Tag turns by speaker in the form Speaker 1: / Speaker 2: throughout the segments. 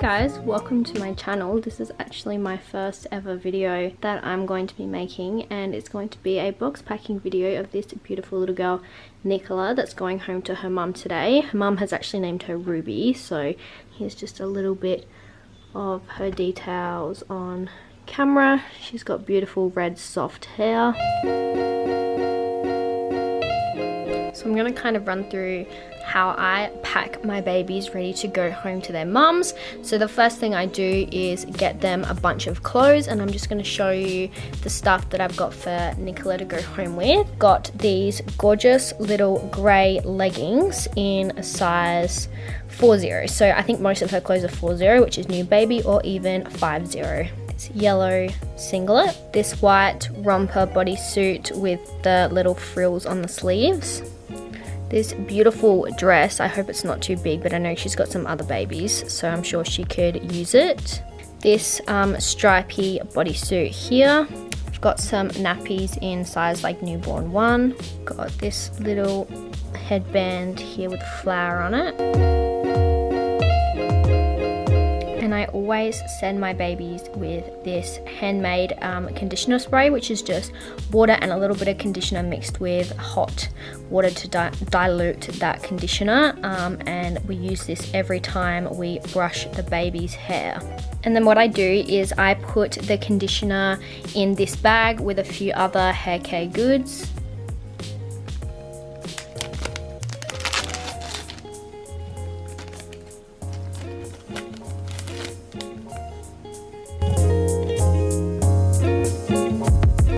Speaker 1: guys, welcome to my channel. This is actually my first ever video that I'm going to be making, and it's going to be a box packing video of this beautiful little girl Nicola that's going home to her mum today. Her mum has actually named her Ruby, so here's just a little bit of her details on camera. She's got beautiful red soft hair. So I'm going to kind of run through how I pack my babies ready to go home to their mums. So the first thing I do is get them a bunch of clothes, and I'm just going to show you the stuff that I've got for Nicola to go home with. Got these gorgeous little grey leggings in a size 40. So I think most of her clothes are 40, which is new baby, or even 50. This yellow singlet, this white romper bodysuit with the little frills on the sleeves. This beautiful dress, I hope it's not too big, but I know she's got some other babies, so I'm sure she could use it. This stripy bodysuit here. I've got some nappies in size like newborn 1. Got this little headband here with a flower on it. And I always send my babies with this handmade conditioner spray, which is just water and a little bit of conditioner mixed with hot water to dilute that conditioner, and we use this every time we brush the baby's hair. And then what I do is I put the conditioner in this bag with a few other hair care goods.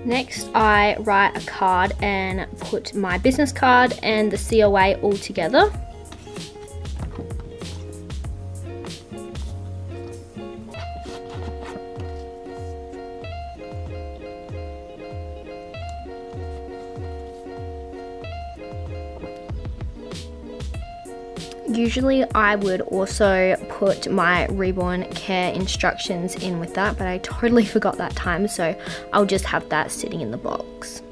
Speaker 1: Next, I write a card and put my business card and the COA all together. Usually I would also put my Reborn care instructions in with that, but I totally forgot that time, so I'll just have that sitting in the box.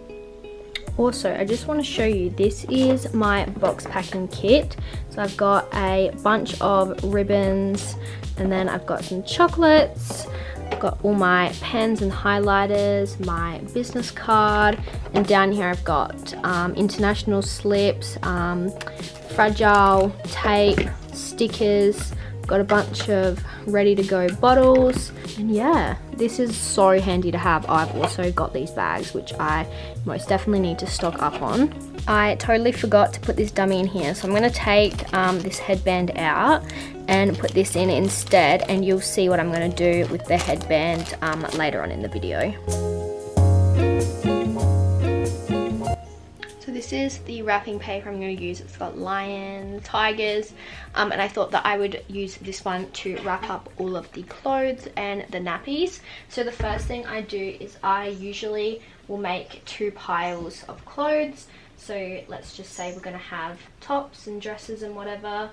Speaker 1: Also, I just want to show you, this is my box packing kit. So I've got a bunch of ribbons, and then I've got some chocolates. I've got all my pens and highlighters, my business card, and down here I've got international slips, fragile tape, stickers. Got a bunch of ready to go bottles, and yeah, this is so handy to have. I've also got these bags, which I most definitely need to stock up on. I totally forgot to put this dummy in here, so I'm going to take this headband out and put this in instead, and you'll see what I'm going to do with the headband later on in the video. This is the wrapping paper I'm going to use. It's got lions, tigers, and I thought that I would use this one to wrap up all of the clothes and the nappies. So the first thing I do is I usually will make 2 piles of clothes. So let's just say we're going to have tops and dresses and whatever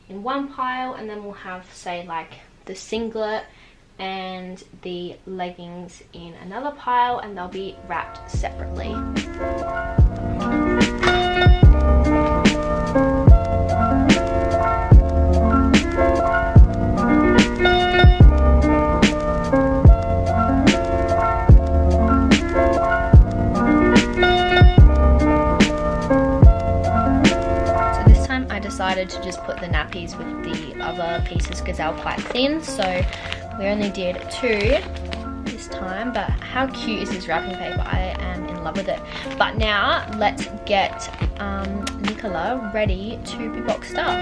Speaker 1: in one pile, and then we'll have, say, like the singlet and the leggings in another pile, and they'll be wrapped separately. Decided to just put the nappies with the other pieces because they were quite thin, so we only did 2 this time. But how cute is this wrapping paper? I am in love with it. But now let's get Nicola ready to be boxed up.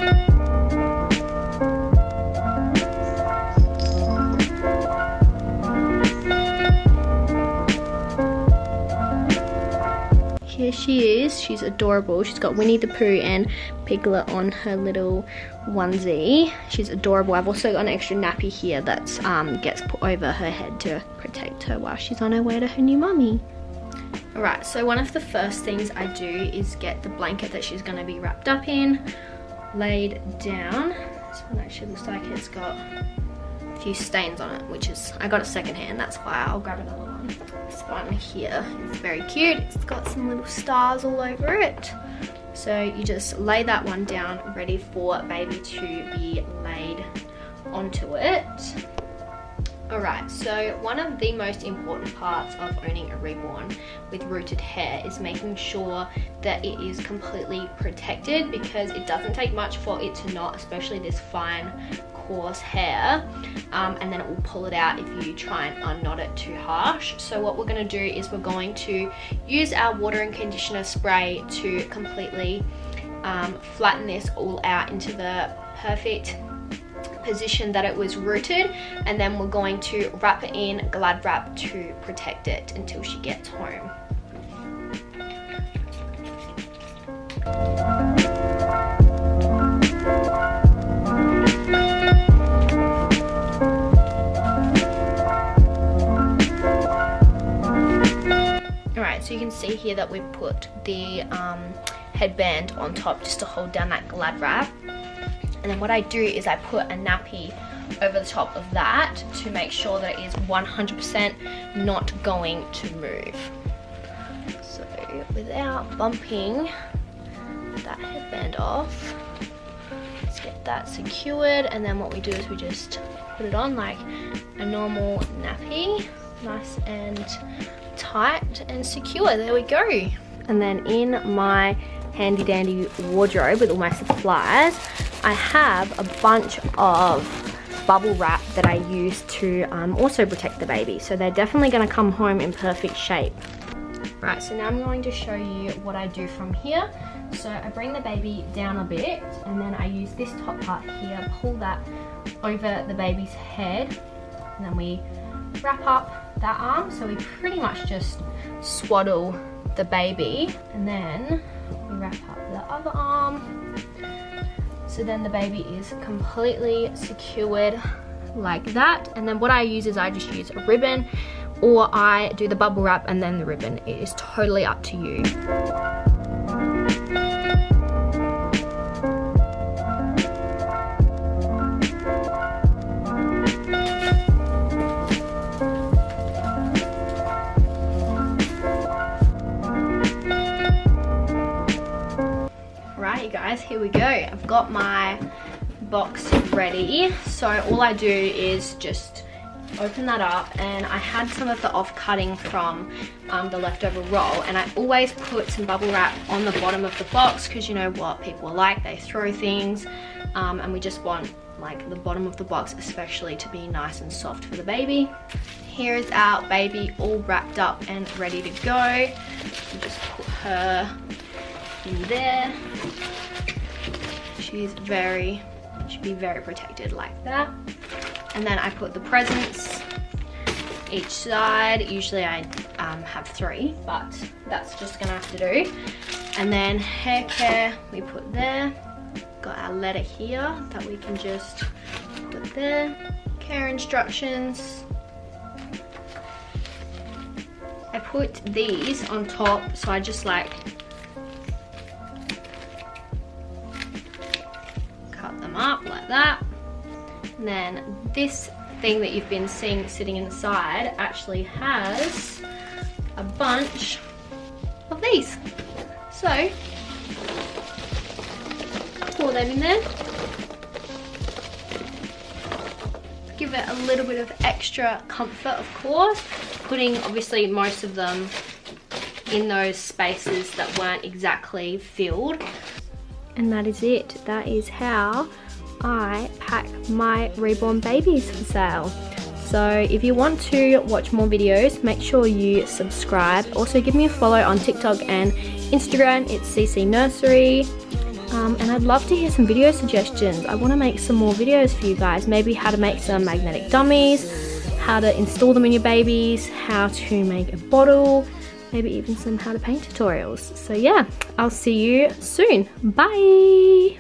Speaker 1: Here she is. She's adorable. She's got Winnie the Pooh and Piglet on her little onesie. She's adorable. I've also got an extra nappy here that gets put over her head to protect her while she's on her way to her new mummy. Alright, so one of the first things I do is get the blanket that she's going to be wrapped up in laid down. This one actually looks like it's got a few stains on it, which is, I got it secondhand, that's why I'll grab another one. This one here is very cute. It's got some little stars all over it. So you just lay that one down ready for baby to be laid onto it. Alright, so one of the most important parts of owning a reborn with rooted hair is making sure that it is completely protected, because it doesn't take much for it to knot, especially this fine coarse hair, and then it will pull it out if you try and unknot it too harsh. So what we're going to do is we're going to use our water and conditioner spray to completely flatten this all out into the perfect position that it was rooted, and then we're going to wrap it in Glad wrap to protect it until she gets home. Alright, so you can see here that we've put the headband on top just to hold down that Glad wrap. And then what I do is I put a nappy over the top of that to make sure that it is 100% not going to move. So without bumping that headband off, let's get that secured, and then what we do is we just put it on like a normal nappy, nice and tight and secure. There we go. And then in my handy dandy wardrobe with all my supplies, I have a bunch of bubble wrap that I use to also protect the baby. So they're definitely going to come home in perfect shape. Right, so now I'm going to show you what I do from here. So I bring the baby down a bit, and then I use this top part here, pull that over the baby's head, and then we wrap up that arm. So we pretty much just swaddle the baby, and then we wrap up the other arm. So then the baby is completely secured like that. And then what I use is I just use a ribbon, or I do the bubble wrap and then the ribbon. It is totally up to you. You guys, here we go. I've got my box ready. So all I do is just open that up, and I had some of the off cutting from the leftover roll, and I always put some bubble wrap on the bottom of the box, because you know what people are like, they throw things, and we just want like the bottom of the box especially to be nice and soft for the baby. Here is our baby all wrapped up and ready to go. Just put her in there. She should be very protected like that. And then I put the presents each side. Usually I have 3, but that's just gonna have to do. And then hair care we put there. Got our letter here that we can just put there. Care instructions. I put these on top, so I just like up like that. And then this thing that you've been seeing sitting inside actually has a bunch of these. So pour them in there. Give it a little bit of extra comfort, of course, putting obviously most of them in those spaces that weren't exactly filled. And that is it. That is how I pack my reborn babies for sale. So if you want to watch more videos, make sure you subscribe. Also give me a follow on TikTok and Instagram. It's CC Nursery. And I'd love to hear some video suggestions. I want to make some more videos for you guys. Maybe how to make some magnetic dummies, how to install them in your babies, how to make a bottle, maybe even some how to paint tutorials. So yeah, I'll see you soon. Bye!